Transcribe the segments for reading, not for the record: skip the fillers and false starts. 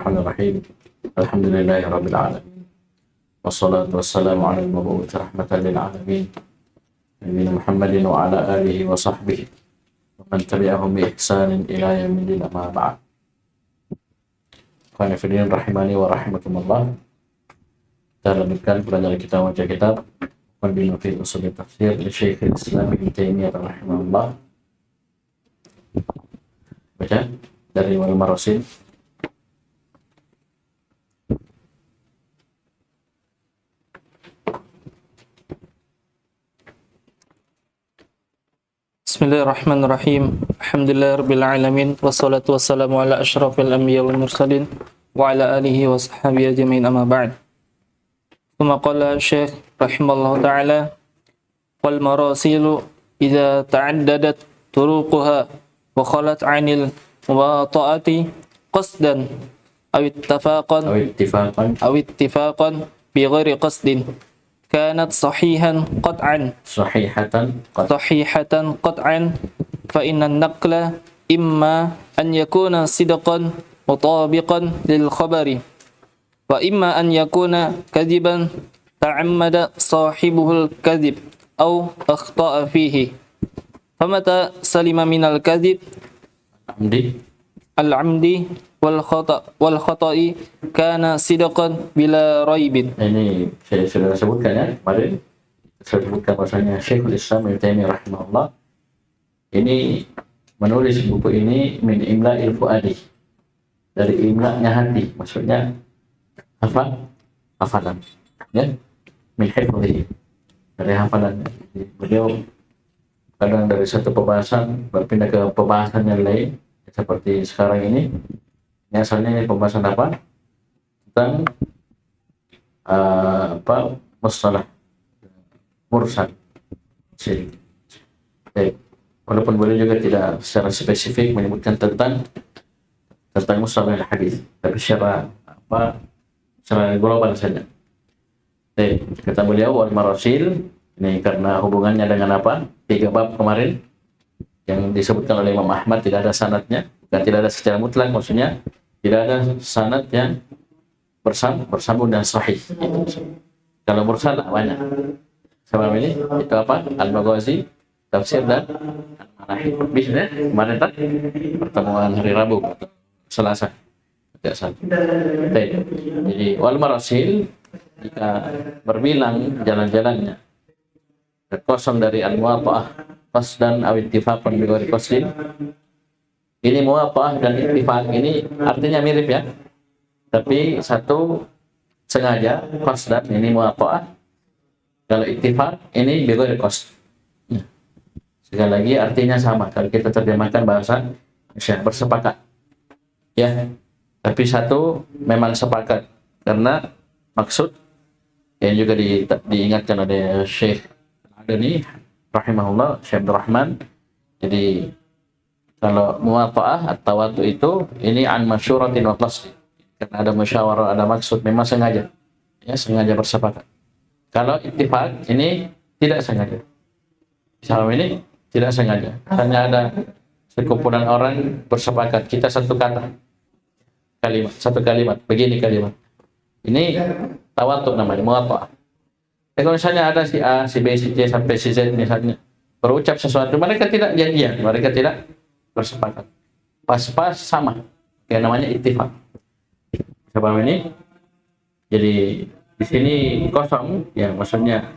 Bismillahirrahmanirrahim. Alhamdulillahirabbil alamin. Wassalatu wassalamu ala al-mab'uts rahmatan lil alamin. Nabiyyina Muhammadin wa ala alihi wa sahbihi wa man tabi'ahum bi ihsanin ila yaumil din, amma ba'd. Qul fillah rahimani wa rahimakumullah. Kita lanjutkan pelajaran kita baca kitab Al-Binu fi Ushul Tafsir li Syekhul Islam Ibnu Taimiyah rahimahullah. Baca dari Wal Marasil. Bismillahirrahmanirrahim. Alhamdulillahirabbil alamin wassalatu wassalamu ala asyrafil anbiya wal mursalin wa ala alihi wa sahbihi ajmain, amma ba'd. Thumma qala Syekh rahimallahu ta'ala wal marasilu idza ta'addadat turuquha wa khalat 'anil muwata'ati qasdan aw ittifaqan bi ghairi qasdin كانت صحيحا قطعا فإن النقل إما أن يكون صدقا مطابقا للخبر وإما أن يكون كذبا تعمد صاحبه الكذب أو أخطأ فيه فمتى سلم من الكذب العمد والخطأ كان صدقا بلا ريب. Ini saya sudah sebutkan ya kemarin. Saya sebutkan bahasanya Syekhul Islam Ibnu Taimiyah rahimahullah ini menulis buku ini min imla'il fuadi, dari imla'nya hati, maksudnya hafalan ya, min hifdhihi, dari hafalannya. Beliau kadang dari satu pembahasan berpindah ke pembahasan yang lain, seperti sekarang ini. Ini asalnya ini pembahasan apa? Tentang mustalah mursal. Walaupun beliau juga tidak secara spesifik menyebutkan tentang mustalah hadis, tapi secara global saja. Kata beliau wal marasil, ini karena hubungannya dengan apa? 3 bab kemarin yang disebutkan oleh Imam Ahmad, tidak ada sanadnya, bukan tidak ada secara mutlak, maksudnya tidak ada sanad yang bersambung dan sahih. Kalau mursal banyak. Sebab ini itu apa? Al-Maghazi, tafsir dan Al-Manahib. Bisa kemarin tadi pertemuan hari Rabu atau Selasa. Tidak salah. Jadi wal marasil, jika berbilang jalan-jalannya kosong dari al-muwata'ah qasdan aw ittifaqan bi ghairi qasdin. Ini muwafaqah dan ittifaq ini artinya mirip ya, tapi satu sengaja qasdan, ini muwafaqah. Kalau ittifaq ini bi ghairi qasd. Sekali lagi artinya sama kalau kita terjemahkan bahasa Indonesia, bersepakat ya, tapi satu memang sepakat karena maksud yang juga diingatkan oleh Syekh Al-Adani rahimahullah, Syekh Abdul Rahman. Jadi kalau muwafaqah atau tawatu itu ini an masyuratin wa qasd, karena ada musyawarah, ada maksud, memang sengaja ya, sengaja bersepakat. Kalau ittifaq ini tidak sengaja, misalnya ini tidak sengaja, hanya ada sekumpulan orang bersepakat, kita satu kalimat begini kalimat, ini tawatu namanya muwafaqah. Kalau misalnya ada si A, si B, si C sampai si Z misalnya berucap sesuatu, mereka tidak janjian, mereka tidak bersepakat, pas-pas sama, yang namanya ittifaq. Sebab ini jadi di sini kosong ya, maksudnya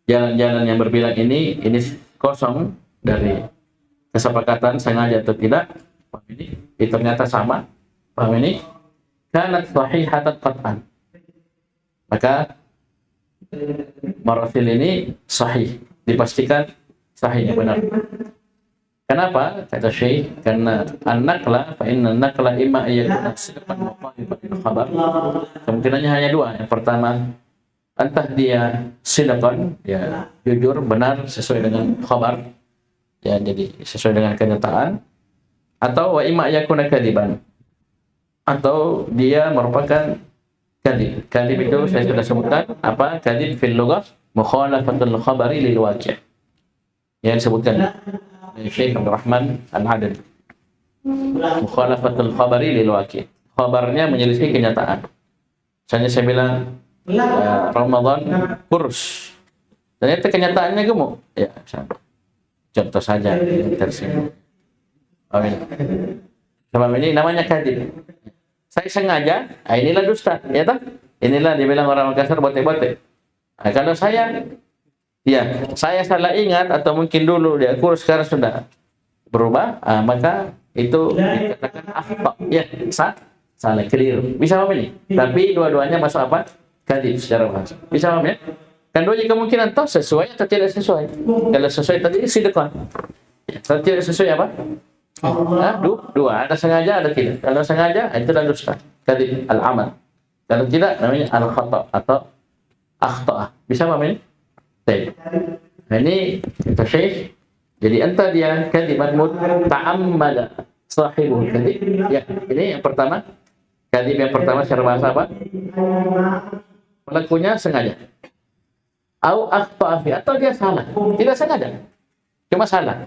jalan-jalan yang berbilang ini kosong dari kesepakatan sengaja atau tidak. Paham ini ternyata sama. Paham ini kanat sahihatan qat'an, maka marasil ini sahih, dipastikan sahih, benar. Kenapa? Kata Syekh, karena an-naqla fa inna an-naqla imma yakuna sidqan muqaliban lil khabar. Kemungkinannya hanya 2. Yang pertama, entah dia sidqan, ya jujur, benar sesuai dengan khabar, ya jadi sesuai dengan kenyataan, atau wa imma yakuna kadiban, atau dia merupakan kadib. Kadib itu saya sudah sebutkan apa? Kadib fil lughah mukhalafatul khabari lil waqi'. Yang disebutkan Syekh Abdul Rahman Al-Adani, mukhalafatul khabari lil waqi'. khabarnya menyelisih kenyataan. Misalnya saya bilang Ramadan kurus, ternyata kenyataannya gemuk. Ya, contoh saja tersebut. Amin. Sebab ini namanya kadhib. Saya sengaja, inilah dusta, ya tak? Inilah dibilang orang Makassar bote-bote. Nah, kalau saya salah ingat atau mungkin dulu dia kurus sekarang sudah berubah, maka itu dikatakan akhta, ya, salah, keliru. Bisa paham ini? Tapi dua-duanya masuk apa? Kadhib secara bahasa. Bisa paham ya? Kan dua kemungkinan toh sesuai atau tidak sesuai. Kalau sesuai tadi sidqan. Kalau tidak sesuai apa? Dua, ada sengaja, ada tidak. Kalau sengaja, itu adalah dusta, kadhib al-amal. Kalau tidak, namanya al-khata atau akhta. Bisa paham ini? Baik. Nah, ini kata Syekh. Jadi anta dia kadhiban muta'ammada sahibul kadhib. Ya, ini yang pertama. Kadhib yang pertama secara bahasa apa? Pelakunya sengaja. Au akhta fi, atau dia salah. Tidak sengaja. Cuma salah.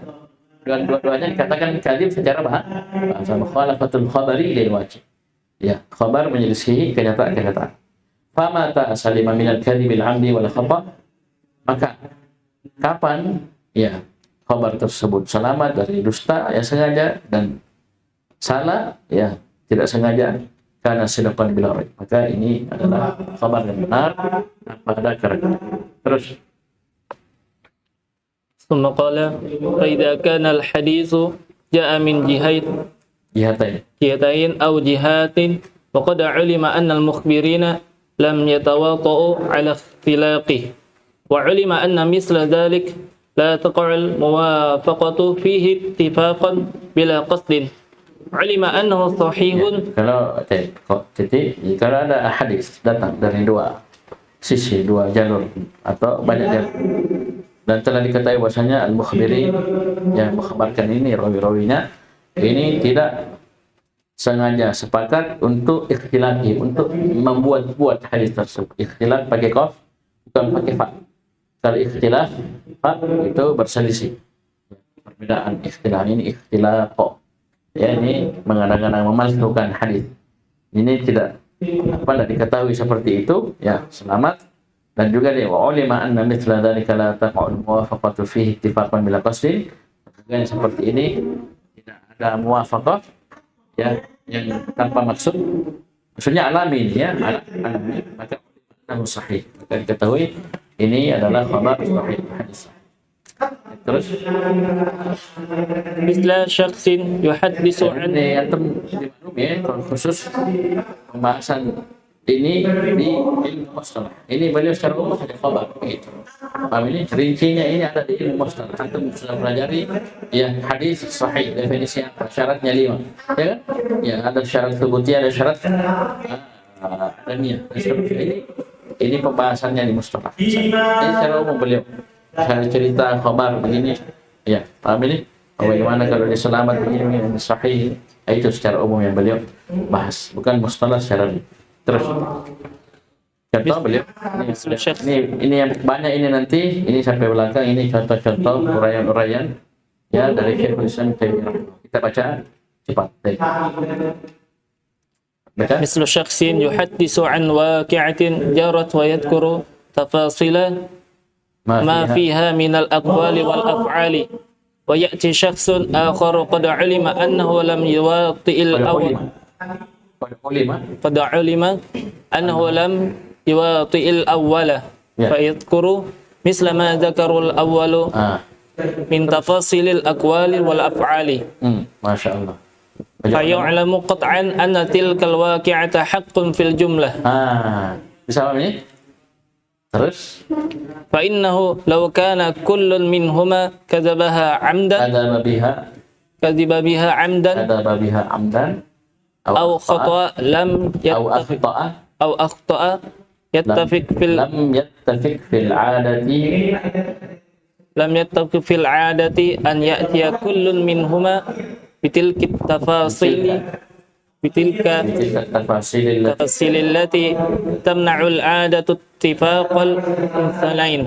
Dua-duanya dikatakan kadhib secara bahasa mukhalafatul khabari lil wajib. Ya, khabar menyelisihi kenyataan. Fama ta'salima minal kadhibil 'amdi wal khata', maka kapan ya khabar tersebut selamat dari dusta yang sengaja dan salah ya tidak sengaja, karena sidqan bila raib, maka ini adalah khabar yang benar pada karakter. Terus ثم قال فإذا كان الحديث جاء من جهتين أو جهات وقد علم أن المخبرين لم يتواطؤوا على اختلاقه وعلم أن مثل ذلك لا تقع الموافقة فيه اتفاقا بلا قصد علم أنه صحيح. Kalau ada hadis datang dari dua sisi, dua jalur atau banyak jalur, dan telah diketahui bahwasanya al-mukhbiri yang mengkhabarkan ini, rawi-rawinya ini tidak sengaja sepakat untuk ikhtilafi, untuk membuat hadis tersebut. Ikhtilaf pakai qaf, bukan pakai fa. Kalau ikhtilaf fa itu berselisih. Perbedaan ikhtilaf ini ikhtilaf. Ya, ini mengada-ngada memalsukan hadis. Ini tidak diketahui seperti itu, ya selamat. Dan juga dia wa ulima anna mithla dzalika la taqa'u muwafaqatu fihi ittifaqan bila qasdin. Yang seperti ini tidak ada muwafaqah ya yang tanpa maksud. Maksudnya alami ya, alami, maka itu sahih. Maka diketahui ini adalah khabar sahih hadis. Terus misla syakhsin yuhaddisu an, ini antum dimaklum ya, khusus pembahasan ini di ilmu mustalah. Ini beliau secara umum ada khabar gitu. Paham ini? Rincinya ini ada di ilmu mustalah. Antum sudah pelajari ya hadis sahih, definisi apa? Syaratnya 5. Ya kan? Ya, ada syarat thubutiyah, ada syarat adamiyah. Ini pembahasannya di mustalah. Ini secara umum beliau. Saya cerita khabar begini. Ya, paham ini? Bagaimana kalau dia selamat begini sahih? Itu secara umum yang beliau bahas, bukan mustalah secara. Terus contoh beliau ini yang banyak ini nanti ini sampai belakang ini contoh-contoh uraian-uraian ya dari Syekhul Islam Taimiyah. Kita baca cepat. Baca. Mislu syakhsin yuhaddisu an waqi'atin jarat wa yadhkuru tafasila ma fiha min al-aqwali wal af'ali wa ya'ti syakhsun akhar qad 'alima annahu lam yuwati'il awwal. قد علم أنه لم يواطئ الأول فيذكر مثل ما ذكر الأول من تفاصيل الأقوال والأفعال ما شاء الله فيعلم قطعا أن تلك الواقعة حق في الجملة. Bisa paham ini? Terus فإنه لو كان كل منهما كذبها عمدا أو خطأ لم يتفق في العادة أن يأتي كل منهما بتلك التفاصيل التي تمنع العادة اتفاق المثلين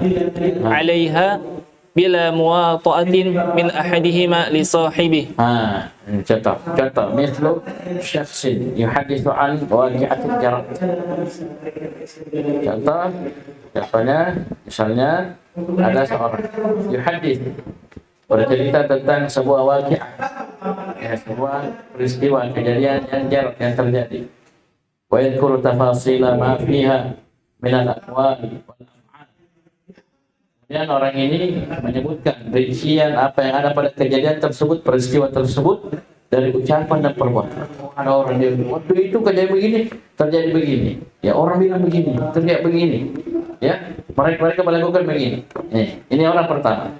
عليها bila muwata'atin min ahadihima li sahibi. Ini contoh mislu syakhsin yuhadithu an waqi'atil jarat. Contohnya misalnya ada seorang yuhadits bercerita tentang sebuah waqi'ah, sebuah peristiwa kejadian yang jarat yang terjadi. Wa yadhkuru tafasila ma fiha min al-aqwal wal af'al. Kemudian orang ini menyebutkan rincian apa yang ada pada kejadian tersebut, peristiwa tersebut dari ucapan dan perbuatan. Ada orang dia waktu itu kejadian begini, terjadi begini. Ya orang bilang begini, terjadi begini. Ya mereka melakukan begini. Ini orang pertama.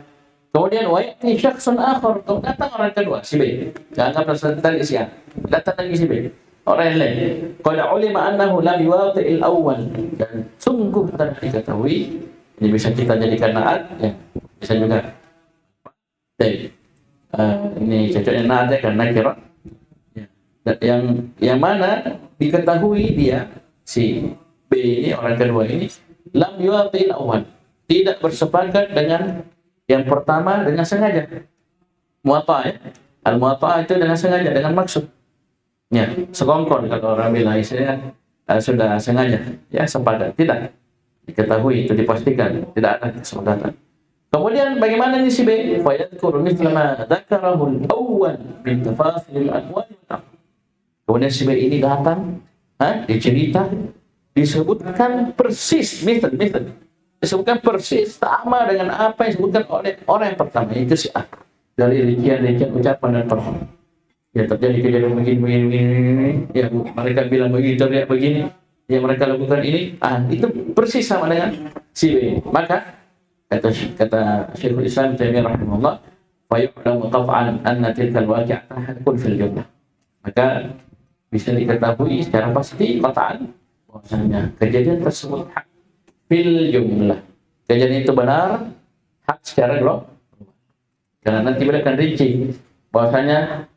Kemudian wa ya'ti syakhsun akhar, datang orang kedua si B. Jangan tadi si A. Datang lagi si B. Orang yang lain. Qad ulima annahu lam yuwati'il awwal, dan sungguh telah diketahui. Ini bisa kita jadikan naat, ya. Bisa juga. Baik. Ini cocoknya naat ya karena kira. Ya. Yang mana diketahui dia si B ini orang kedua ini lam yuwati'il awwal, tidak bersepakat dengan yang pertama dengan sengaja. Muwatta' ya. Al-muwatta' itu dengan sengaja, dengan maksud. Ya, sekongkol kalau orang bilang istilahnya sudah sengaja, ya sepakat. Tidak diketahui, itu dipastikan tidak ada kesepakatan. Kemudian bagaimana ini si B? Fa yadhkuru mithla ma dzakarahu al-awwal min tafasil al-aqwal. Kemudian si B ini datang, dicerita, disebutkan persis, disebutkan persis sama dengan apa yang disebutkan oleh orang yang pertama, itu si A, dari rincian ucapan dan perbuatan. Ya terjadi kejadian begini, ya mereka bilang begini, terlihat begini, yang mereka lakukan ini, itu persis sama dengan si B. Maka kata Syekhul Islam Taimiyah rahimahullah, fa yu'lamu qat'an anna tilka al-waqi'ah hakun fil jumlah. Maka bisa diketahui secara pasti qat'an bahwasanya kejadian tersebut hak fil jumlah. Kejadian itu benar, hak secara global. Karena nanti beliau akan rinci bahwasanya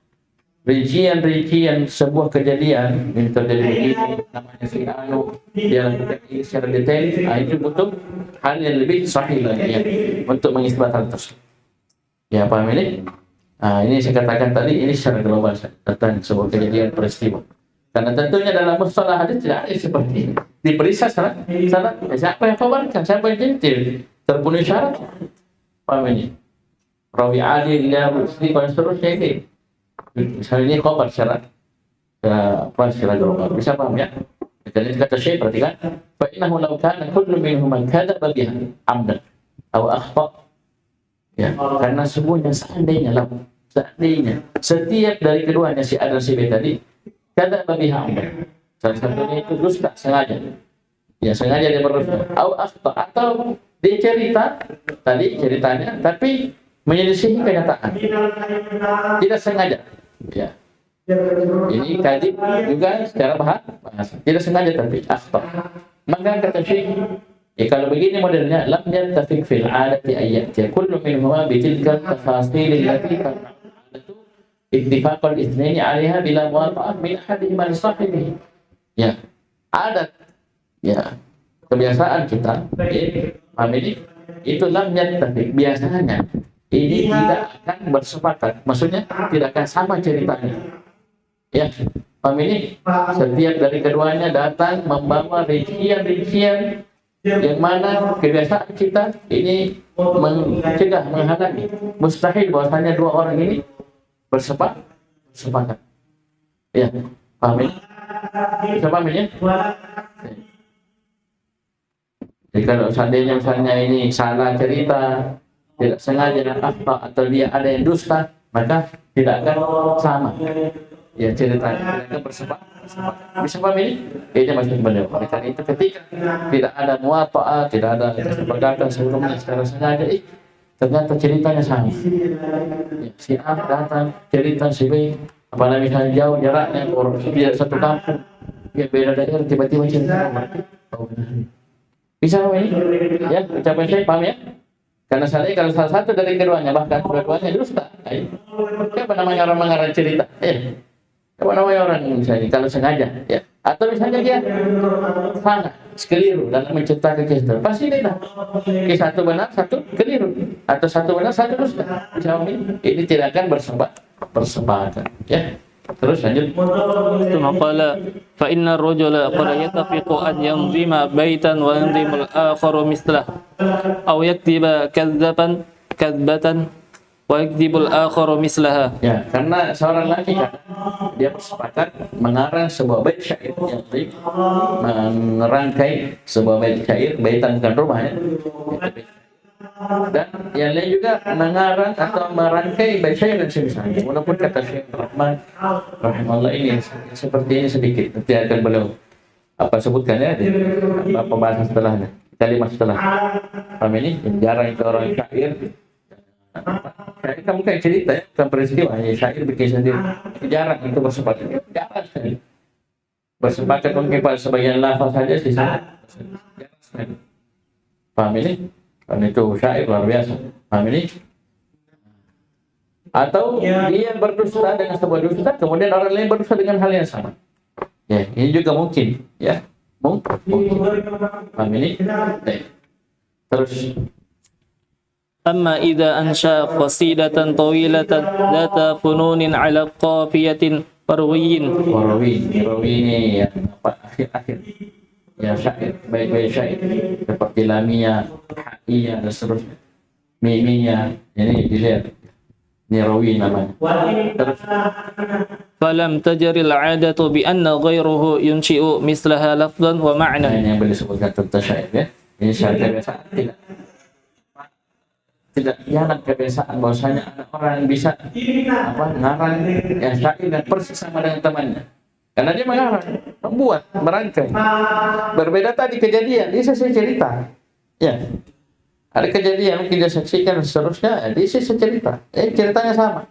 rincian sebuah kejadian yang terjadi begini, namanya si anu, dia lakukan ini secara detail, itu butuh hal yang lebih sahih lagi ya, untuk mengisbat hal tersebut. Ya paham ini? Ini saya katakan tadi, ini secara global tentang sebuah kejadian peristiwa. Karena tentunya dalam mustalah hadis tidak ada seperti ini. Diperiksa syarat, siapa yang khabarkan, siapa yang jentil, terpenuhi syarat. Paham ini? Rawi adil, dia mesti dan seterusnya ini. Misalnya ini khabar secara global, bisa paham ya? Dan itu kata Syekh, perhatikan, fa innahu law kana kullu minhum man kadzaba biha amdan aw akhta, ya, karena seandainya setiap dari keduanya si A dan si B tadi kadzaba biha amdan, salah satunya itu dusta sengaja, ya sengaja dia berdusta, aw akhta, atau dia ceritanya tapi menyelisihi kenyataan, tidak sengaja. Ya, ini kadib juga secara bahasa, tidak sengaja tapi akhta. Maka kata Syekh, kalau begini modelnya, lam yattafiq fil adati ayyati kullu minhuma bi tilka tafasil allati kanatu ittifaqal itsnaini 'alaiha bila muwafaqah min ahadihima li sahibihi. Ya, adat, ya kebiasaan kita, paham ini? Itu lam yattafiq, biasanya ini tidak akan bersepakat, maksudnya tidak akan sama ceritanya. Ya, paham ini? Setiap dari keduanya datang membawa rincian yang mana kebiasaan kita ini mencegah, menghalangi, mustahil bahwasanya dua orang ini bersepakat. Ya, paham ini? Bisa paham ini? Jadi kalau seandainya misalnya ini salah cerita, tidak sengaja atau dia ada yang dusta, maka tidak akan sama ya ceritanya, tidak akan bersepakat. Bisa paham ini? Ini maksud beliau. Karena itu ketika tidak ada muwata'ah, tidak ada kesepakatan sebelumnya secara sengaja, ternyata ceritanya sama. Ya, si A datang cerita si B, apalagi misalnya jauh jaraknya, orang tidak satu kampung, ya beda daerah, tiba-tiba cerita bisa paham ini? Ya, ucapan saya paham ya? Karena kalau salah satu dari keduanya, bahkan kedua-duanya dusta, apa namanya orang mengarang cerita? Apa namanya orang misalnya kalau sengaja, ya Atau misalnya dia salah, keliru dalam menciptakan kisah, pasti dia kisah satu benar, satu keliru, atau satu benar, satu dusta. Ini tidak akan bersepakat. Ya, terus lanjut. ثم قال فإن الرجل قد يتفق أن ينظم بيتا وينظم الآخر مثله أو يكذب كذبة ويكذب الآخر مثلها. Ya, karena seorang laki kan dia bersepakat mengarang sebuah bait syair yang baik, merangkai sebuah bait syair, baitan bukan rumah ya. Dan yang lain juga mengarang atau merangkai bait syair dan semisalnya. Walaupun kata Syekh Rahman rahimahullah ini seperti ini sedikit, nanti akan beliau sebutkan ya di pembahasan setelahnya, kalimat setelah. Paham ini? Jarang itu orang syair. Syair kamu kayak cerita ya, bukan peristiwa, ya syair bikin sendiri. Jarang itu bersepakat, jarang sekali. Bersepakat mungkin pada sebagian lafaz saja sih. Jarang sekali. Paham ini? Karena itu syair luar biasa. Paham ini? Atau dia berdusta dengan sebuah dusta, kemudian orang lain berdusta dengan hal yang sama. Ya, ini juga mungkin, ya, mungkin. Paham ini? Terus. أما إذا أنشأ قصيدة طويلة ذات فنون على قافية وروي ini yang akhir ya syair, baik syair seperti lamia, haiyah dan seterusnya, mimia, ini dilihat ini rawi namanya. Terus فلم تجر العادة بأن غيره ينشئ مثلها لفظا ومعنى. ini yang boleh disebutkan tentang syair ya. Ini syair kebiasaan tidak jalan kebiasaan bahwasanya ada orang bisa ngarang yang syair dan persis sama dengan temannya, karena dia mengarang, membuat, merangkai. Berbeda tadi kejadian, dia selesai cerita ya, ada kejadian mungkin dia saksikan dan seterusnya, dia selesai cerita, ceritanya sama.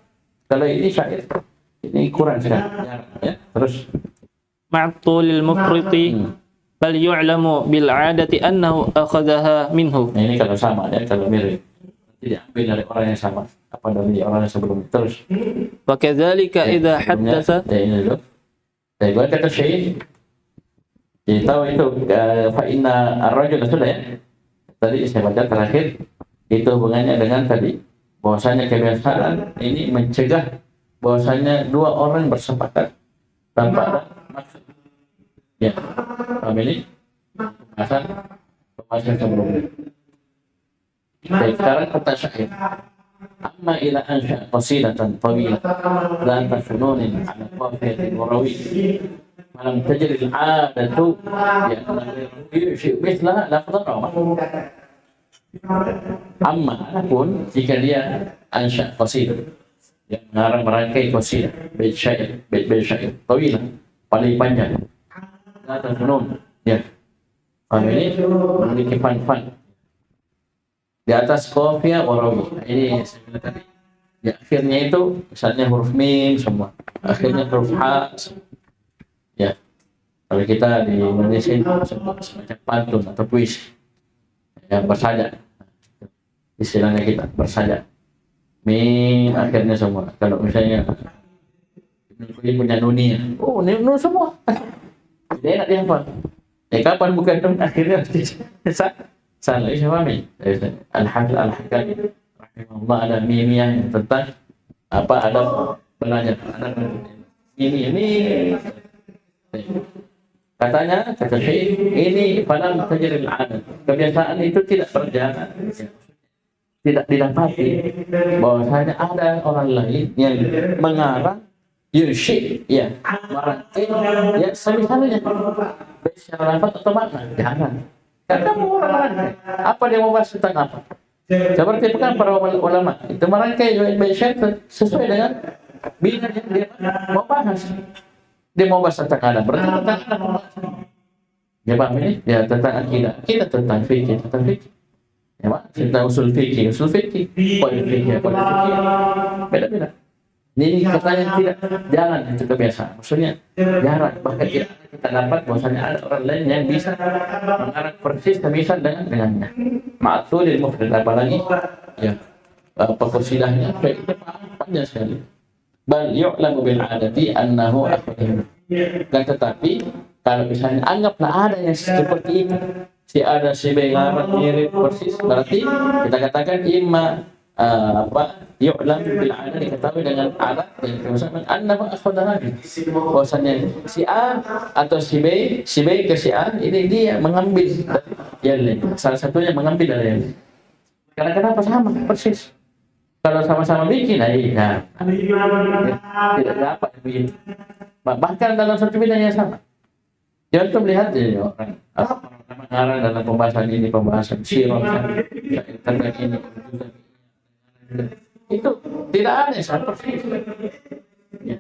Kalau ini syair, ini kurang sekali ya. Terus مع الطول المفرط بل يعلم بالعادة أنه أخذها منه. Nah, ini kalau sama ya, kalau mirip tidak ambil dari orang yang sama apa dari orang yang sebelumnya. Terus وكذلك إذا حدث. ini dulu. Jadi gua kata Syekh, jadi tahu itu fa inna ar-rajul sudah ya. Tadi saya baca terakhir itu hubungannya dengan tadi bahwasanya kebiasaan ini mencegah bahwasanya dua orang bersepakat tanpa ada maksud. Ya, paham ini? Pembahasan sebelumnya. Baik, sekarang kata syair. Amma ila ansha qasidatan tawilah ذات فنون على قافية وروي فلم تجر العادة بأن يشيء مثلها لفظا أو معنى. Amma pun jika dia ansha qasidah, yang mengarang merangkai qasidah, bait syair tawilah, paling panjang, ذات فنون ya, ini memiliki fan di atas qafiyah warawi. Ini saya tadi di akhirnya itu misalnya huruf mim semua, akhirnya huruf ha ya. Kalau kita di Indonesia itu semacam pantun atau puisi yang bersajak, istilahnya kita bersajak, mim akhirnya semua. Kalau misalnya ini punya nunia, oh ini nun semua, dia enak dihafal. Kapan bukan nun akhirnya salah isyarat. Al-Hakam rahimahullah ada mimiyah tentang ada belajar ada ini katanya kata Syekh ini falam tajril adat, kebiasaan itu tidak berjalan, tidak didapati bahwasanya ada orang lain yang mengarang yusyik ya merangkai ya semisalnya secara lafaz atau makna, jangan. Karena orang apa dia mau bahas tentang apa? Seperti bukan para ulama itu merangkai bait syair sesuai dengan bidang yang dia mau bahas. Dia mau bahas tentang ada, berarti tentang ada. Ya paham ini? Ya tentang akidah, tentang fikih, ya Pak, tentang usul fikih, poin fikih, beda-beda. Ini katanya tidak, jangan itu kebiasaan. Maksudnya jarang, bahkan tidak kita dapat bahwasanya ada orang lain yang bisa mengarang persis semisal dengannya. Ma'tul mufrad, apalagi ya persilahnya panjang sekali. Bal yu'lamu bil adati annahu akhirnya. Dan tetapi Kalau misalnya anggaplah ada yang seperti itu, si A dan si B ngarang mirip persis, berarti kita katakan yu'lam bil adat, diketahui dengan alat yang misalkan annahu akhadaha, bahwasanya si A atau si B ke si A ini dia mengambil dari yang lain, salah satunya mengambil dari yang lain. Karena kenapa sama persis? Kalau sama-sama bikin, tidak dapat begitu. Bahkan dalam satu bidang yang sama. Contoh melihat ini orang mengarang dalam pembahasan ini, pembahasan sirah, tentang ini, itu tidak ada yang sama persis. Ya.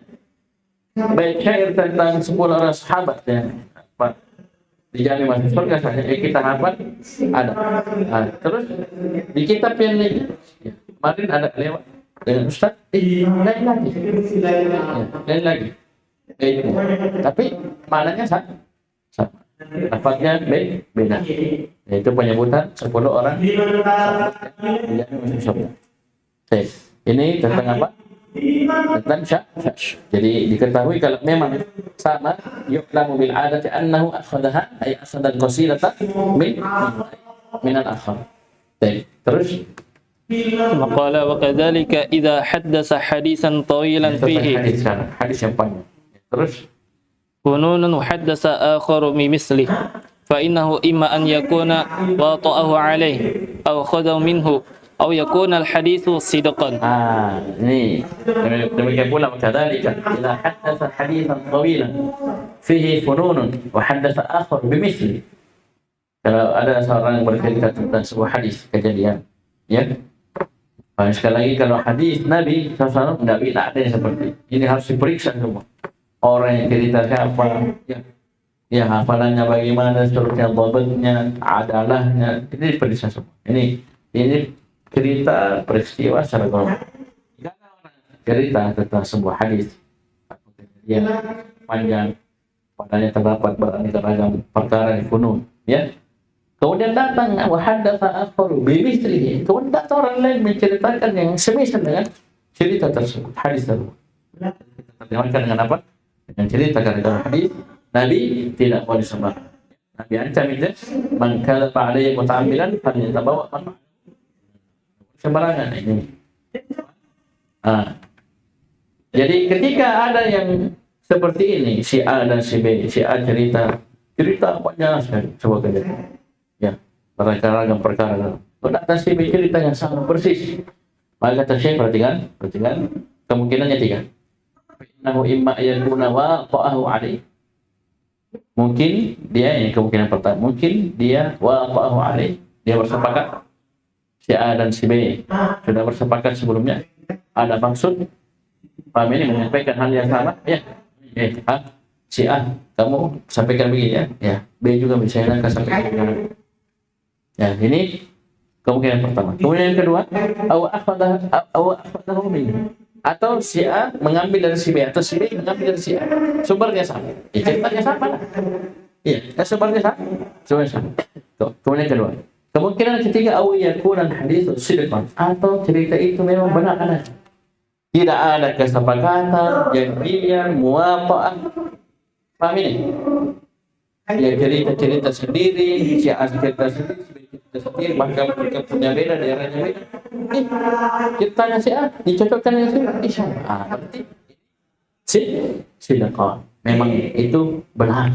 Baik syair tentang 10 orang sahabat yang dijamin masuk surga saja, kita hafal ada. Terus di kitab yang lain, kemarin ada lewat dengan Ustaz, lain lagi, lain lagi. Tapi maknanya sama. Lafaznya beda. Itu penyebutan 10 orang sahabat yang dijamin masuk surga. Ini tentang apa? Tentang syak. Jadi diketahui kalau memang sama, yu'lamu bil adati annahu akhadaha ay akhadha al-qasidata min al-akhar. Terus Maqala wa kadzalika idza haddasa hadisan tawilan fihi hadis yang panjang. Terus fununun haddasa akharu mislih fa innahu imma an yakuna wata'ahu alayhi aw khadaw minhu aw yakuna al-haditsu sidqan. Ini demikian pula kadzalika idza haddatsa haditsan tawilan fihi fununun wa haddatsa akhar bimithli. Kalau ada seorang bercerita tentang sebuah hadis kejadian, ya. Sekali lagi kalau hadis Nabi SAW tidak ada yang seperti ini, harus diperiksa semua. Orang yang cerita siapa, ya hafalannya bagaimana, seterusnya, dhabitnya, adalahnya, ini diperiksa semua. Ini cerita peristiwa secara global. Jika orang cerita tentang sebuah hadis atau kejadian panjang, padanya terdapat beraneka ragam perkara yang kuno, ya. Kemudian datang wahaddatsa akharu bimithlihi, kemudian datang orang lain menceritakan yang semisal dengan cerita tersebut, hadis tersebut. Kita terjemahkan dengan apa? Dengan cerita, karena dalam hadis Nabi tidak boleh sembarangan. Nabi ancam itu, man kadzaba alayya muta'ammidan falyatabawa sembarangan ini. Jadi ketika ada yang seperti ini, si A dan si B, si A cerita panjang sekali sebuah kejadian, ya, beragam perkara. Datang si B cerita yang sangat persis. Maka kata Syekh, perhatikan, kemungkinannya 3. Innahu imma yakuna waqa'ahu alaih. Mungkin dia, ini kemungkinan pertama, mungkin dia waqa'ahu alaih, dia bersepakat. Si A dan si B sudah bersepakat sebelumnya, ada maksud, paham ini, menyampaikan hal yang sama, ya. Si A, kamu sampaikan begini, ya. B juga misalnya akan sampaikan. Ya, ini kemungkinan pertama. Kemudian yang kedua, akhadahu minhu, atau si A mengambil dari si B, atau si B mengambil dari si A. Sumbernya sama, ceritanya sama. Iya, sumbernya sama. Kemudian kedua, kemungkinan ketiga, aw yakuna hadits sidqan, atau cerita itu memang benar adanya. Tidak ada kesepakatan, janjian, muwafaqah. Paham ini? Ya, cerita sendiri, si A cerita sendiri, bahkan mereka punya beda, daerahnya beda. Ceritanya si A dicocokkan dengan si B, sama. Berarti sidqan, memang itu benar.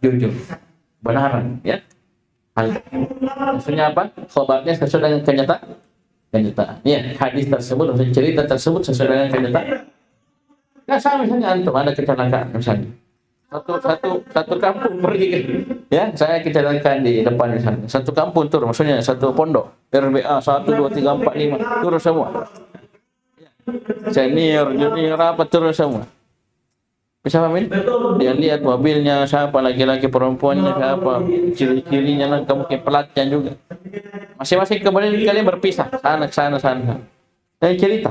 Jujur, benaran, ya. Maksudnya apa? Khabarnya sesuai dengan kenyataan. Ya, hadis tersebut, maksudnya cerita tersebut sesuai dengan kenyataan. Nah, sama misalnya antum ada kecelakaan misalnya. Satu kampung pergi, ya, saya kecelakaan di depan misalnya. Satu kampung turun, maksudnya satu pondok, RBA 1 2 3 4 5 turun semua. Senior, junior apa turun semua. Bisa pahamin? Dia lihat mobilnya siapa, laki-laki perempuannya siapa, ciri-cirinya lah, mungkin pelatnya juga. Masing-masing kemudian kalian berpisah, sana. Dan cerita.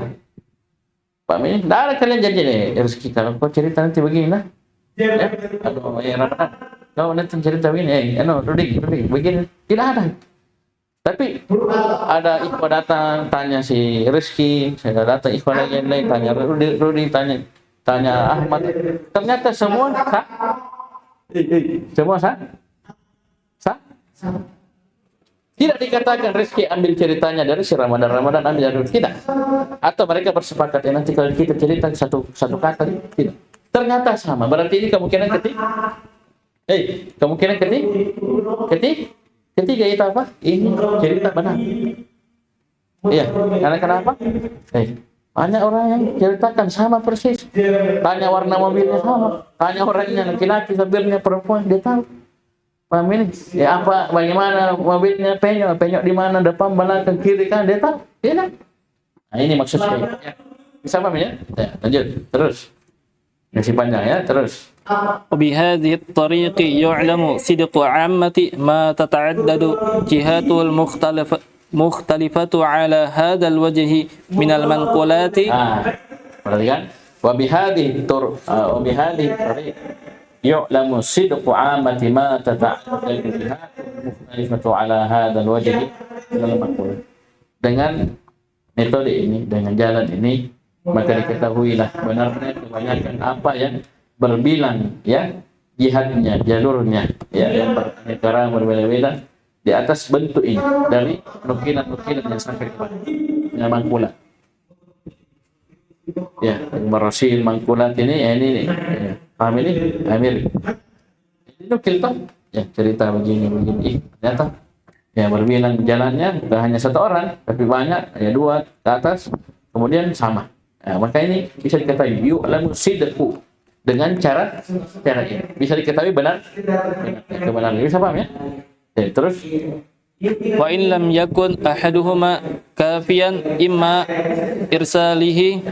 Pahamin? Tidak ada kalian janji nih, rezeki kalau kau cerita nanti begini lah. Ya, aduh, Ramadan. Kau nanti cerita begini, Rudi, begini. Tidak ada. Tapi ada ikhwan datang, tanya si Rizki, saya datang ikhwan lagi yang lain, tanya Rudi, tanya Ahmad, ternyata semua Semua sah? Sah? Tidak dikatakan rezeki ambil ceritanya dari si Ramadan ambil dari tidak. Atau mereka bersepakat nanti kalau kita cerita satu kata tidak. Ternyata sama. Berarti ini kemungkinan kemungkinan ketiga itu apa? Ini cerita benar. Iya, karena kenapa? Banyak orang yang ceritakan sama persis. Tanya warna mobilnya sama. Tanya orangnya laki-laki, sopirnya perempuan, dia tahu. Paham ini? Ya apa? Bagaimana mobilnya penyok di mana? Depan, belakang, kiri kan? Dia tahu. Dia tahu. Nah ini maksudnya. Ya. Bisa paham ya? Ya, lanjut. Terus. Masih panjang ya. Terus. وبهذه الطريق يعلم صدق عامة ما تتعدد جهاته المختلفة على هذا الوجه من المنقولات. Perhatikan. وبهذه الطريق يعلم صدق عامة ما تتعدد جهاته المختلفة على هذا الوجه من المنقولات. Dengan metode ini, dengan jalan ini, maka diketahuilah benarnya kebanyakan apa yang berbilang ya jihadnya, jalurnya ya yang beraneka berbeda-beda di atas bentuk ini dari nukilan-nukilan yang sampai kepada yang mangkulat ya marasil mangkulat ini ya ini ya, paham ini Amir ini nukil toh ya cerita begini ternyata ya berbilang jalannya bukan hanya satu orang tapi banyak ya dua ke atas kemudian sama ya, maka ini bisa diketahui yu'lamu sidqu dengan cara ini bisa diketahui benar kebenaran bisa paham ya? Terus wa in lam yakun ahaduhuma kafiyan imma irsalihi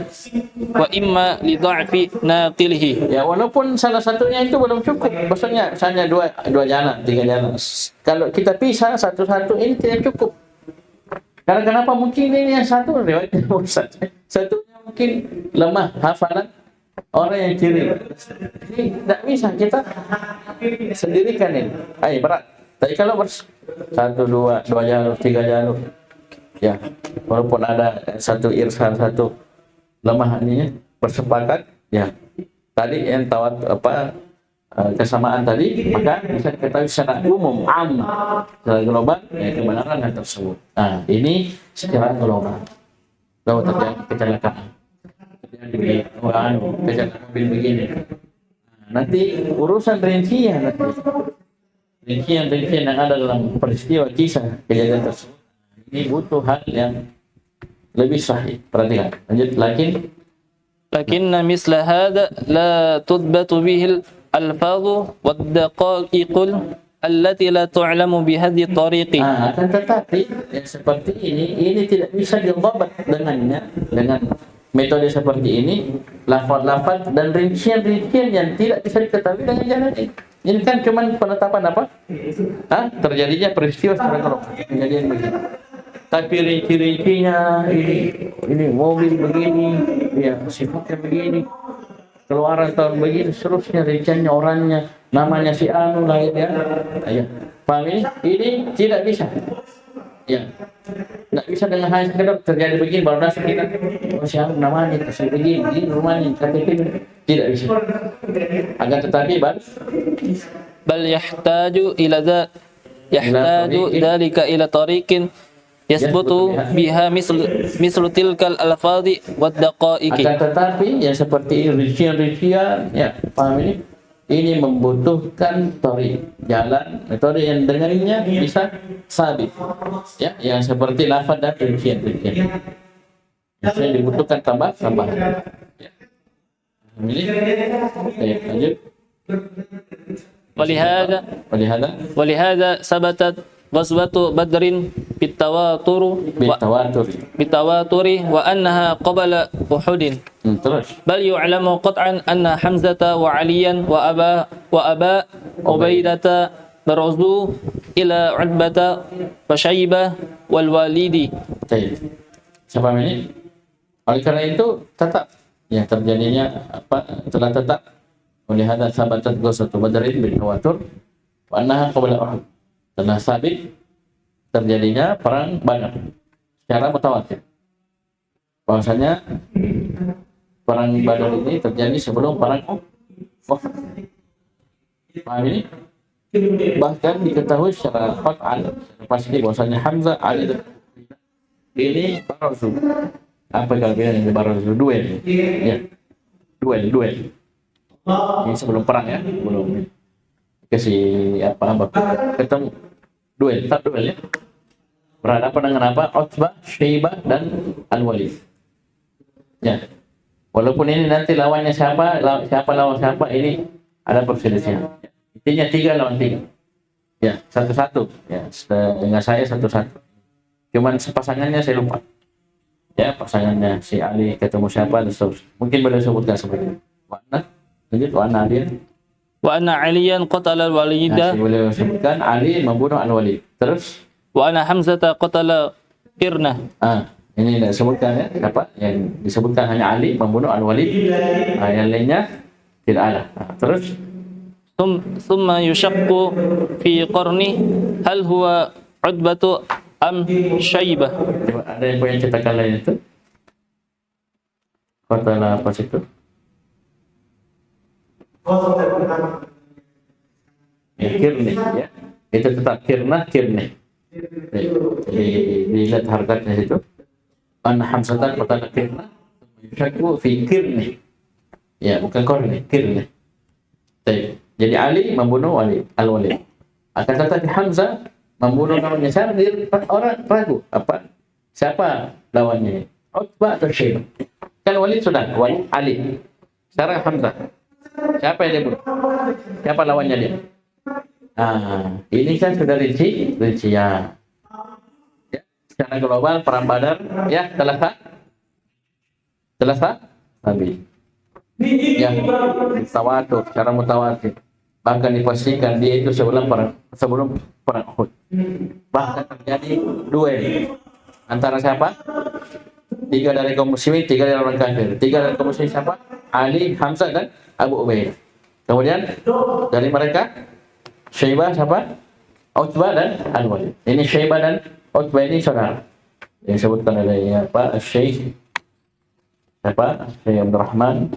wa imma li dha'fi naqilihi. Ya walaupun salah satunya itu belum cukup, maksudnya hanya dua jalan, tiga jalan. Kalau kita pisah satu-satu ini tidak cukup. Karena kenapa mungkin ini yang satu riwayatnya satunya mungkin lemah hafalan orang yang kiri. Ini tidak bisa kita sendirikan ini. Berat. Tapi kalau satu, dua jalur, tiga jalur, ya walaupun ada satu irsal, satu lemah ininya bersepakat, ya tadi yang kesamaan tadi, maka bisa diketahui secara umum, secara global, ya kebenaran yang tersebut. Nah, ini secara global. Kalau terjadi kecelakaan. Kejadian mobil begini. Nanti urusan rincian yang ada dalam peristiwa kisah kejadian tersebut ini butuh hal yang lebih sahih. Perhatikan. Lanjut lakin misla hadha la tudbatu bihi al-alfadhu wad-daqa'iqul allati la tu'lamu bihadhihi tariqi. Akan tetapi yang seperti ini tidak bisa didapat dengannya dengan metode seperti ini, lafaz-lafaz dan rincian-rincian yang tidak bisa diketahui dengan jalan ini. Ini kan cuma penetapan apa? Terjadinya peristiwa secara global, kejadian begini. Tapi rinci-rincinya ini mobil begini, ya sifatnya begini, keluaran tahun begini, seterusnya rinciannya orangnya, namanya si anu lahirnya. Ya, paham ini? Ini tidak bisa. Ya, nggak bisa dengan hanya sekedar terjadi begini baru dasar kita siapa namanya kasih begini rumahnya KTP tidak bisa. Akan tetapi bal yahtaju dzalika ila tariqin yasbutu biha mislu tilkal alfadhi wad daqa'iqi. Akan tetapi yang seperti rincian ya paham ini membutuhkan jalan metode yang dengannya bisa sabit ya yang seperti lafaz dan rincian yang dibutuhkan tambah ya. Ini lanjut ولهذا ثبتت غزوة بدر بالتواتر وأنها قبل أحد. Terus بل يعلم قطعا أن حمزة وعليا وأبا عبيدة برزوا إلى عتبة وشيبة والوالد. Siapa ini? Oleh karena itu tetap yang terjadinya telah tetap oleh hadza sabatat ghazwatu badrin bil tawatur wa annaha qabla uhud. Telah sabit terjadinya perang Badar secara mutawatir. Bahwasanya perang Badar ini terjadi sebelum perang Uhud. Paham ini? Bahkan diketahui secara qat'an pasti bahwasanya Hamzah Ali dan ini barazu. Apa kalian yang barazu? Duel. Ya. Duel. Ini sebelum perang ya, belum kasih apa ketemu duel, tak duel ya. Berhadapan dengan apa? Utbah, Syaibah dan Al-Walid. Ya. Walaupun ini nanti lawannya siapa lawan siapa, ini ada perselisihan. Intinya 3 lawan 3. Ya, satu-satu. Ya, dengan saya satu-satu. Cuman pasangannya saya lupa. Ya, pasangannya si Ali ketemu siapa dan seterusnya. Mungkin boleh sebutkan seperti itu. Wana, lanjut Wana dia. Wa anna Aliyan qatala al-Walida. Nah, boleh sebutkan Ali membunuh Al-Walid. Terus Wa anna Hamzata qatala Qirnah. Ini tidak disebutkan ya, apa yang disebutkan hanya Ali membunuh Al-Walid, yang lainnya tidak ada. Terus Thumma yushaqqu fi qarni hal huwa Utbatu am Syaibah. coba ada yang punya cetakan lain itu? Kota apa situ? Ya, Kirni ya. Itu tetap Kirni. Jadi dilihat harganya situ. An Hamzatan kota Kirna yushaqqu fi Kirni. Ya, bukan Qarni, Kirni. Baik. Jadi Ali membunuh Al-Walid. Akan tetapi Hamzah membunuh lawannya. Saya orang ragu siapa lawannya? Utbah atau Syaibah? Kan Walid sudah, Ali. Sekarang Hamzah. Siapa yang dia bunuh? Siapa lawannya dia? Ini kan sudah rinci ya. Secara global perang Badar ya telah habis. Ya, secara mutawatir. Bahkan dipastikan dia itu sebelum perang Uhud. Bahkan terjadi duel antara siapa? 3 dari kaum muslimin, 3 dari orang kafir. 3 dari kaum muslimin siapa? Ali, Hamzah dan Abu Ubaidah. Kemudian dari mereka Syaibah siapa? Utbah dan Al-Walid. Ini Syaibah dan Utbah ini saudara. Yang disebutkan oleh Syekh Syekh Abdurrahman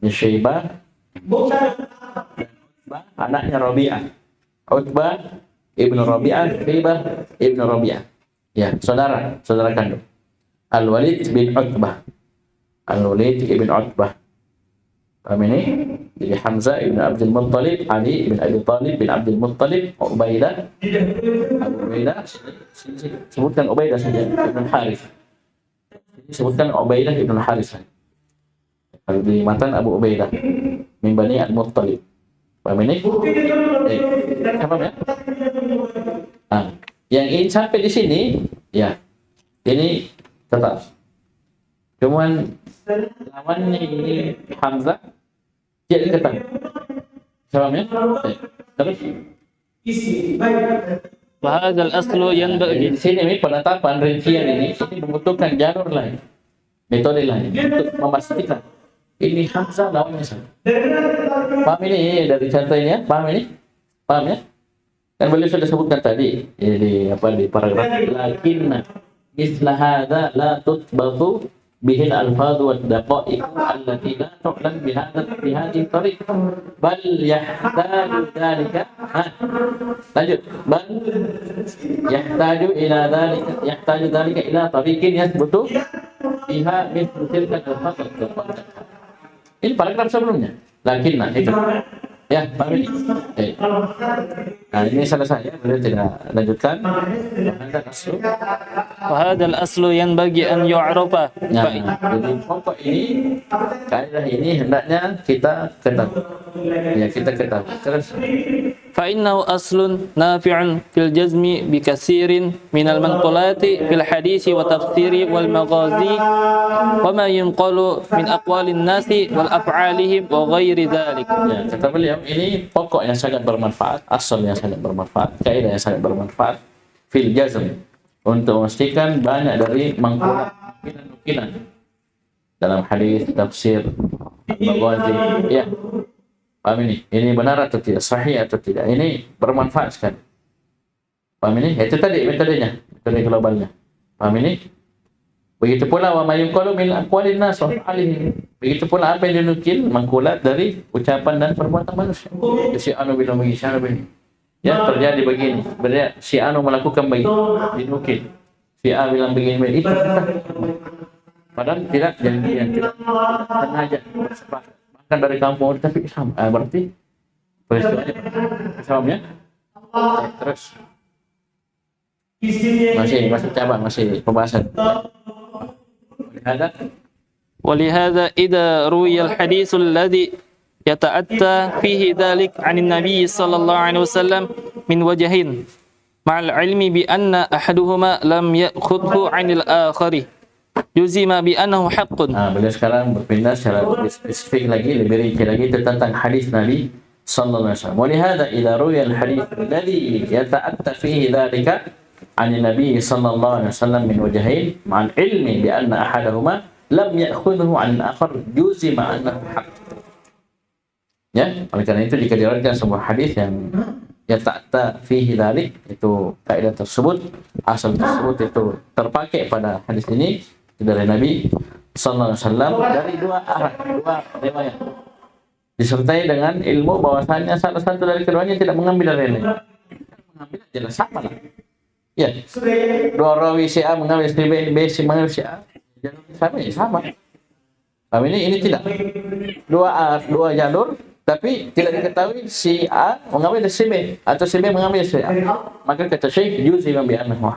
Syaibah anaknya Rabi'ah. Utbah ibnu Rabi'ah, Syaibah ibnu Rabi'ah. Ya, saudara kandung. Al-Walid bin Utbah. Paham ini? Jadi Hamzah ibn Abdul Muttalib, Ali bin Abi Talib bin Abdul Muttalib, Ubaidah. Sebutkan Ubaidah saja, Ibn Harith. Sebutkan Ubaidah ibn Harith. Kalau di matan Abu Ubaidah min Bani Al-Muttalib. Paham ini? Paham ya? Yang ingin sampai di sini, ya, ini tetap. Cuman lawannya ini Hamzah, dia ketemu. Paham ya? Terus Wahadal aslu yanbaghi. Di sini penetapan rincian ini membutuhkan jalur lain, metode lain untuk memastikan ini Hamzah lawannya sama. Paham ini dari contoh ini ya? Paham ya? Kan beliau sudah sebutkan tadi di paragraf lakinna misla hadza la tutbatu bihi al-alfadhu wad daqa'iq allati la tu'lam bi hadhihi tariq bal yahtaju dhalika lanjut bal yahtaju dhalika ila tariqin yathbutu biha min tilka al-alfadh. Ini paragraf sebelumnya. Lakinna itu. Ya, paham ini. Nah, ini selesai ya. Beliau tidak lanjutkan. Wahadal aslu yanbaghi an yu'rafa. Nah, jadi pokok ini, kaidah ini hendaknya kita ketahui. Ya, kita ketahui. Terus فإنه أصل نافع في الجزم بكثير من المنقولات في الحديث والتفسير والمغازي وما ينقل من أقوال الناس والأفعالهم وغير ذلك. Ya, kata beliau ini pokok yang sangat bermanfaat, asal yang sangat bermanfaat, kaidah yang sangat bermanfaat fil jazm untuk memastikan banyak dari mangkulat nukilan dalam hadis, tafsir, maghazi. Ya. Paham ini? Ini benar atau tidak? Sahih atau tidak? Ini bermanfaat sekali. Paham ini? Itu tadi metodenya, metode globalnya. Paham ini? Begitu pula wa ma yuqalu min aqwalin nas wa af'alihim. Begitu pula apa yang dinukil mangkulat dari ucapan dan perbuatan manusia. Si anu bilang begini, si anu begini. Ya terjadi begini. Berarti si anu melakukan begini, dinukil. Si A bilang begini, itu padahal tidak janjian, tidak sengaja bersepakat. Bahkan dari kampung tapi sama. Berarti peristiwanya samanya. Terus masih cabang, masih pembahasan. Ada ولهذا إذا روي الحديث الذي يتأتى فيه ذلك عن النبي صلى الله عليه وسلم من وجهين مع العلم بأن أحدهما لم يأخذه عن الآخر جزم بأنه حق. Beliau sekarang berpindah secara spesifik lagi, lebih rinci lagi tentang hadis Nabi sallallahu alaihi wasallam. ولهذا إذا روي الحديث الذي يتأتى فيه ذلك عن النبي صلى الله عليه وسلم من وجهين مع العلم بأن أحدهما لم يأخذه عن الآخر جزم أنه حق. Ya, oleh karena itu jika diriwayatkan sebuah hadis yang yata'ta fihi dzalik, itu kaidah tersebut, asal tersebut itu terpakai pada hadis ini dari Nabi sallallahu alaihi wasallam dari dua arah, dua riwayat. Disertai dengan ilmu bahwasanya salah satu dari keduanya tidak mengambil dari lain. Mengambil jelas sama lah. Ya, dua rawi si A mengambil si B, B si mengambil si A. Sama ya, sama. Tapi ini tidak. Dua jalur, tapi tidak diketahui si A mengambil dari si B atau si B mengambil dari si A. Maka kata Syekh juzi bi'annahu.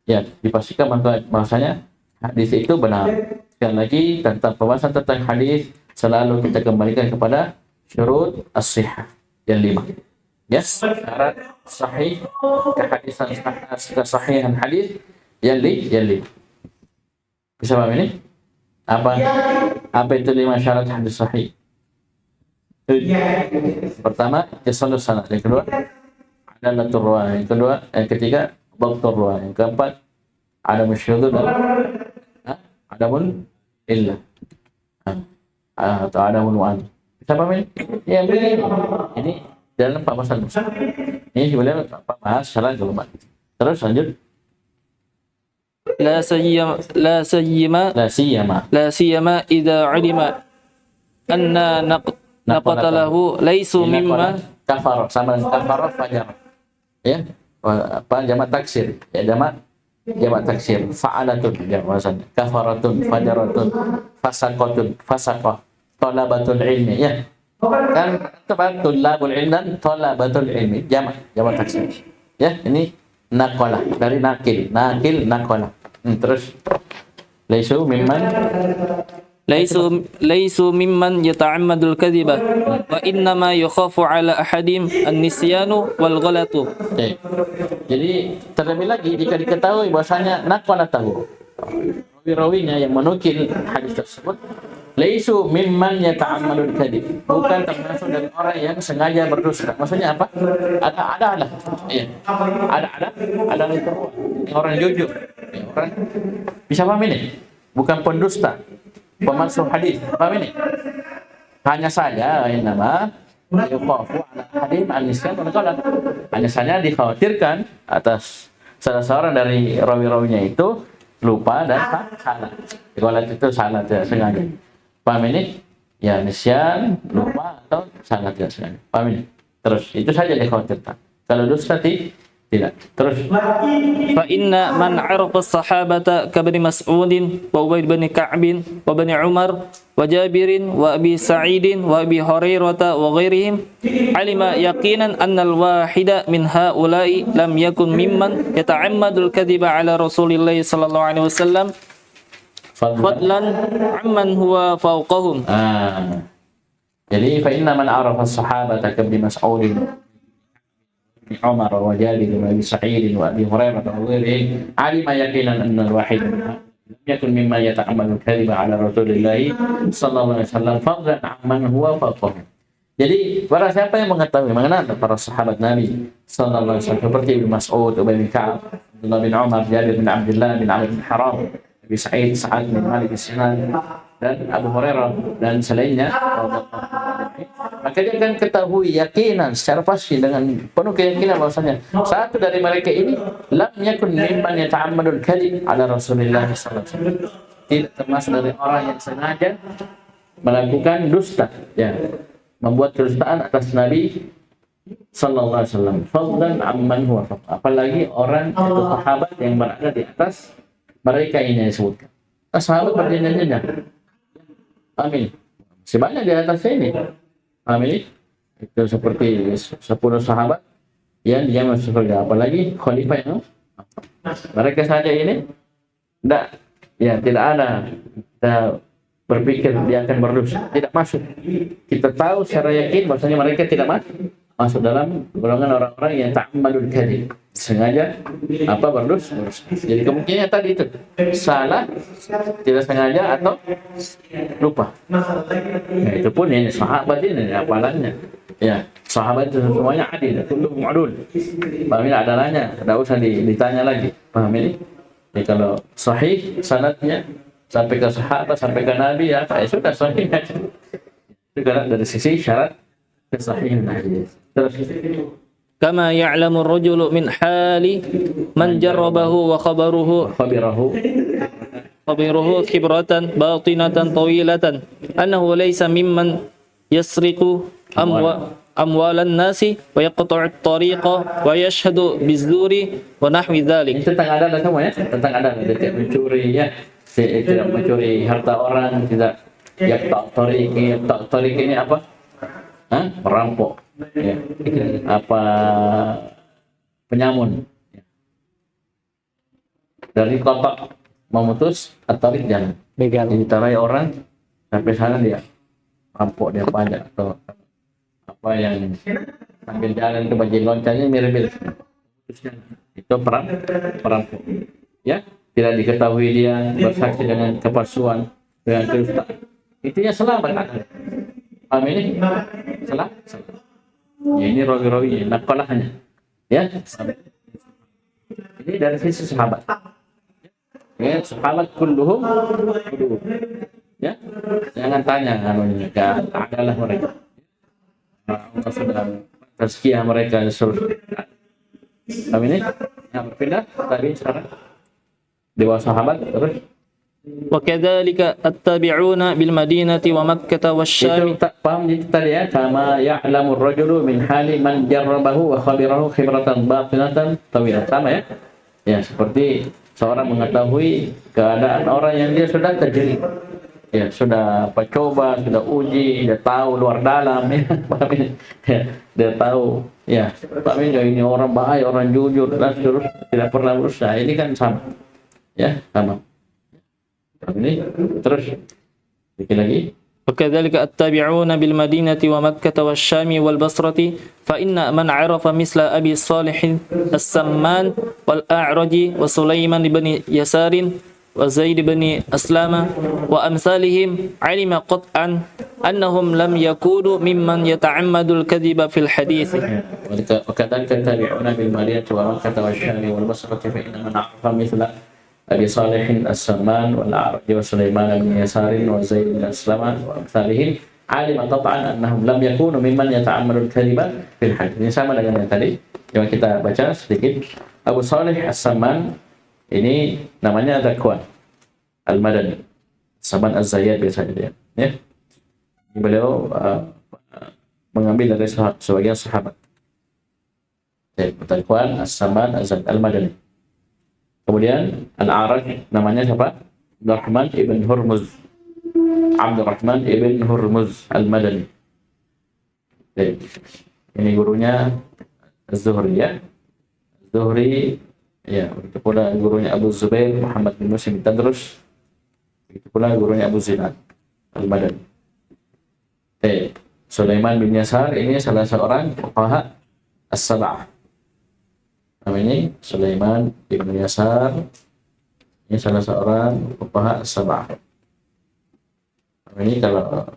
Ya, dipastikan bahwasanya hadis itu benar. Sekali lagi tentang pembahasan tentang hadis selalu kita kembalikan kepada syurut as-sihah yang 5. Ya, syarat sahih kehadisan kesahihan hadis yang 5. Bisa paham ini? Apa itu 5 syarat hadis sahih? Pertama, ittisalus sanad. Yang kedua, adalatul ruwah. Yang ketiga, dhabtur ruwah. Yang keempat, adamul syudud dan adamul illah. Atau adamul mu'an. Bisa paham ini? Ya, begini. Ini dalam pembahasan besar. Ini sebenarnya bahas secara global. Terus lanjut. لا سيما إذا علم أن نقتله ليس مما kafar, sama dengan kafar fajar. Ya, apa jamak taksir? Ya, jamak taksir. Fa'alatun ya maksudnya. Kafaratun, fajaratun, fasaqatun, fasaqah, talabatul ilmi. Ya. Kan tulabul ilmi dan talabatul ilmi, jamak taksir. Ya, ini naqalah dari nakil naqalah. Terus ليسوا ممن يتعمد الكذب وإنما يخاف على أحدهم النسيان والغلط. Jadi terlebih lagi jika diketahui bahwasanya naqalah tahu rawi-rawinya yang menukil hadis tersebut laisu mimman yata'ammadul kadhib, bukan termasuk dari orang yang sengaja berdusta. Maksudnya apa? Ada ya. Ada itu orang jujur. Ya, orang bisa paham ini? Bukan pendusta, pemalsu hadis. Paham ini? Hanya saja nama yuqafu ala hadis an-nisyan wal ghalat. Hanya saja dikhawatirkan atas salah seorang dari rawi-rawinya itu lupa dan salah. Ghalat itu salah tidak sengaja. Paham ini? Ya, nisyan, lupa atau salah tidak sengaja. Paham ini? Terus itu saja dikhawatirkan. Kalau dusta tidak. Terus فإن من عرف الصحابة كابن مسعود وأبي بن كعب وابن عمر وجابر وأبي سعيد وأبي هريرة وغيرهم علم يقينا أن الواحد من هؤلاء لم يكن ممن يتعمد الكذب على رسول الله صلى الله عليه وسلم فضلا عمن هو فوقهم. Jadi فإن من عرف الصحابة كابن مسعود عمر وجابر وابي سعيد وابي هريره وغيرهم علم يقينا ان الواحد لم يكن مما يتعمد الكذب على رسول الله صلى الله عليه وسلم فضلا عمن هو فوقه. Jadi para siapa yang mengetahui mengenal para sahabat Nabi sallallahu alaihi wasallam seperti Ibnu Mas'ud, Ubay bin Ka'ab, Abdullah bin Umar, Jabir bin Abdullah bin Amr bin Haram, Abi Sa'id, Sa'ad bin Malik bin Sinan dan Abu Hurairah dan selainnya maka dia akan ketahui yakinan secara pasti dengan penuh keyakinan bahwasanya satu dari mereka ini lam yakun mimman yata'ammadul kadhib ala Rasulillah sallallahu alaihi wasallam, tidak termasuk dari orang yang sengaja melakukan dusta, ya, membuat kedustaan atas Nabi sallallahu alaihi wasallam. Fadlan amman huwa fawqa, apalagi orang atau sahabat yang berada di atas mereka ini yang disebutkan. Sahabat berjenjang-jenjang. Amin. Sebanyak di atas ini. Amin. Itu seperti 10 sahabat yang dia masuk surga. Apalagi khalifah yang mereka saja ini tidak ada kita berpikir dia akan berdosa, tidak masuk. Kita tahu secara yakin bahwasanya mereka tidak masuk dalam golongan orang-orang yang ta'ammadul kadhib, sengaja berdosa. Jadi kemungkinan tadi itu salah, tidak sengaja atau lupa. Nah, itu pun ini sahabat ini hafalannya. Ya, sahabat itu semuanya adil, kulluhum adul. Paham ini adalahnya, tidak usah ditanya lagi. Paham ini? Jadi kalau sahih sanadnya sampai ke sahabat, sampai ke Nabi, ya sudah sahih. Itu karena dari sisi syarat kesahihan hadis. Terus kama ya'lamu ar-rajulu min hali man jarrabahu wa khabiruhu khibratan batinatan tawilatan annahu laysa mimman yasriqu amwalan nasi wa yaqta'u at-tariqa wa yashhadu bizuri wa nahwi dzalik. Ini tentang adalah semua ya, tentang adalah tidak mencuri ya, tidak mencuri harta orang, tidak yaqta'u tariq ini apa? Perampok, ya. Penyamun, ya. Dari kotak memutus atau jalan, ditarai orang sampai sana dia rampok, dia pajak atau apa yang sambil jalan ke bajai loncanya mirip itu perampok, ya, tidak diketahui dia bersaksi dengan kepalsuan, dengan kedustaan, intinya selamat. Paham ini? Salah. Ya, ini rawi-rawi, nakalahnya. Ya. Ini dari sisi sahabat. Ya, sahabat kulluhum. Ya. Jangan tanya adalah mereka. Allah sudah tazkiyah mereka seluruh. Paham ini? Yang berpindah tadi sekarang di bawah sahabat terus. وكذلك التابعون بالمدينة ومكة والشام. Itu paham tadi ya, kama ya'lamu ar-rajulu min hali man jarrabahu wa khabirahu khibratan batinatan tawilatan, sama ya. Ya, seperti seorang mengetahui keadaan orang yang dia sudah terjadi. Ya, sudah coba, sudah uji, dia tahu luar dalam ya. Ya, dia tahu ya, tapi ini orang baik, orang jujur dan seterusnya, tidak pernah berusaha. Ini kan sama. Ya, sama. Ini terus dikit lagi. وكذلك التابعون بالمدينة ومكة والشام والبصرة فإن من عرف مثل أبي صالح السمان والأعرج وسليمان بن يسار وزيد بن أسلم وأمثالهم علم قطعا أنهم لم يكونوا ممن يتعمد الكذب في الحديث. وكذلك التابعون بالمدينة ومكة والشام والبصرة فإن من عرف مثل أبي صالح السمان والأعرج وسليمان بن يسار وزيد بن أسلم وأمثالهم علم قطعا أنهم لم يكونوا ممن يتعمد الكذب في الحديث. Ini sama dengan yang tadi yang kita baca sedikit. Abu Salih As-Samman ini namanya Zakwan Al-Madani, Saman Az-Zayyad biasanya dia. Ya. Beliau mengambil dari sebagian sahabat. Zakwan As-Samman Az-Zayyad Al-Madani. Kemudian Al-A'raj namanya siapa? Abdurrahman ibn Hurmuz Al-Madani. Ini gurunya Az-Zuhri ya. Az-Zuhri ya, begitu pula gurunya Abu Zubair Muhammad bin Muslim Tadrus. Begitu pula gurunya Abu Zinad Al-Madani. Sulaiman bin Yasar ini salah seorang fuqaha as-sab'ah. Namanya Sulaiman bin Yasar, ini salah seorang fuqaha as-sab'ah. Ini kalau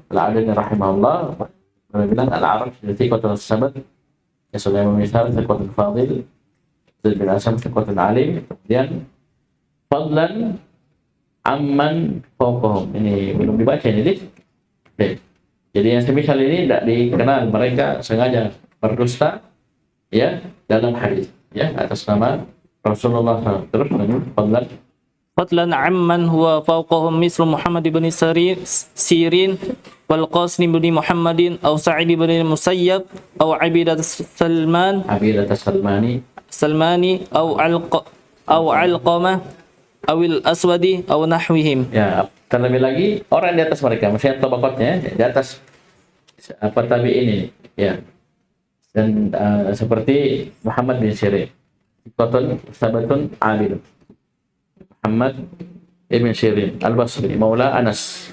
Al-Adani rahimahullah bilang Al-A'raj jadi thiqatul sabat, ya Sulaiman bin Yasar thiqatul fadil, Zaid bin Aslam thiqatul alim, kemudian fadlan amman fawqahum. Ini belum dibaca ini. Baik. Jadi yang semisal ini tidak dikenal, mereka sengaja berdusta ya dalam hadis ya atas nama Rasulullah SAW. Terus lanjut. فضلا عمن هو فوقهم مثل محمد بن سيرين والقاسم بن محمد أو سعيد بن المسيب أو عبيدة سلماني أو علقمة أو الأسود أو نحوهم. Ya, terlebih lagi orang di atas mereka, maksudnya tabaqatnya di atas apa tabi'in ini ya. Dan seperti Muhammad bin Sirin, Qatun Sabatun Abid. Muhammad ibn Sirin Al-Basri Maula Anas.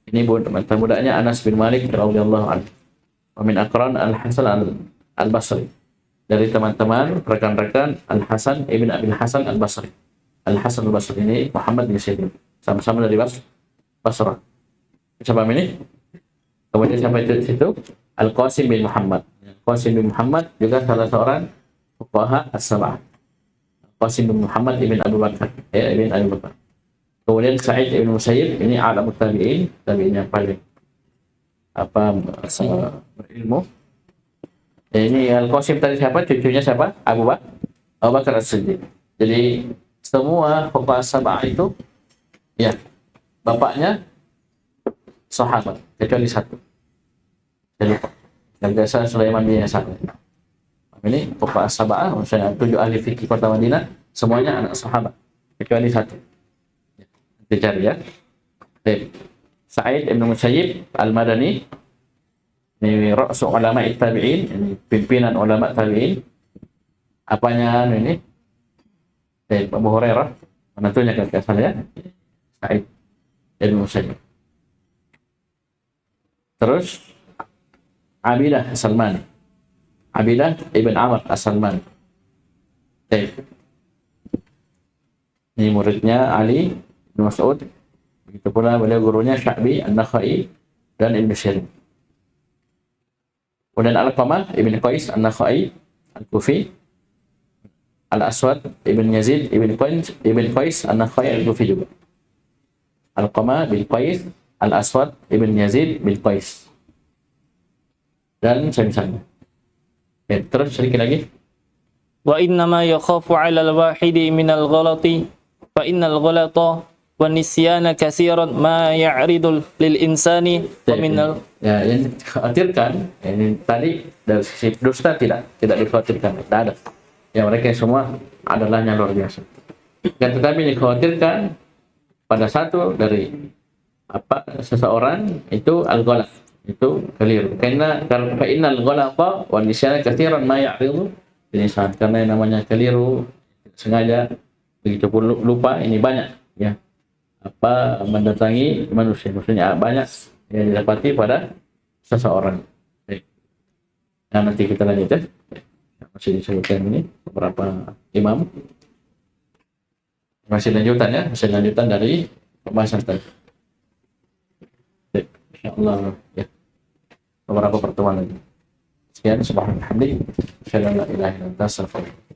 Ini mantan budaknya Anas bin Malik radhiyallahu anhu. Wa min aqran Al-Hasan Al-Basri. Dari teman-teman rekan-rekan Al-Hasan ibn Abi Hasan Al-Basri. Al-Hasan Al-Basri ini Muhammad bin Sirin. Sama-sama dari Basrah. Siapa ini? Kemudian sampai di situ Al-Qasim bin Muhammad. Qasim bin Muhammad juga salah seorang fuqaha as-sab'ah. Qasim bin Muhammad ibn Abu Bakar, ya, ibn Abu Bakar. Kemudian Sa'id ibn Musayyib, ini alamut tabi'in, tabi'in yang paling berilmu. Ini Al-Qasim tadi siapa? Cucunya siapa? Abu Bakar As-Siddiq. Jadi semua fuqaha as-sab'ah itu ya bapaknya sahabat kecuali satu. Saya lupa. Dan biasa Sulaiman bin Yasar. Ini fuqaha as-sab'ah, maksudnya 7 ahli fikih kota Madinah, semuanya anak sahabat kecuali satu. Nanti cari ya. Sa'id ibn Musayyib Al-Madani, ini ra'su ulama tabi'in, ini pimpinan ulama tabi'in. Apanya ini? Abu Hurairah, menantunya kakak saya, Sa'id ibn Musayyib. Terus Abidah Salmani, Abidah ibn Amr As-Salmani. Ini muridnya Ali bin Mas'ud. Begitu pula beliau gurunya Sya'bi, An-Nakhai, dan Ibn Sirin. Kemudian Al-Qamah ibn Qais An-Nakhai Al-Kufi, Al-Aswad ibn Yazid ibn Qais An-Nakhai Al-Kufi juga. Al-Qamah bin Qais, Al-Aswad ibn Yazid bin Qais. Dan semisalnya. Terus sedikit lagi. Wa innama yakhafu 'ala al-wahidi min al-ghalati fa innal ghalata wan nisyana katsiran ma ya'ridu lil insani wa min ya yang dikhawatirkan ini tadi dari sisi dusta tidak dikhawatirkan, tidak ada. Ya mereka semua adalah yang luar biasa. Dan tetapi dikhawatirkan pada satu dari seseorang itu al-ghalat, itu keliru. Karena fa innal ghalata wan nisyana katsiran ma ya'ridu lil insan, karena yang namanya keliru sengaja begitu pun lupa ini banyak ya mendatangi manusia, maksudnya banyak yang didapati pada seseorang. Nah nanti kita lanjut ya, masih disebutkan ini beberapa imam, masih lanjutan dari pembahasan tadi. Insyaallah ya, beberapa pertemuan lagi. Sekian, subhanallah, alhamdulillah, la ilaha illallah, astaghfirullah.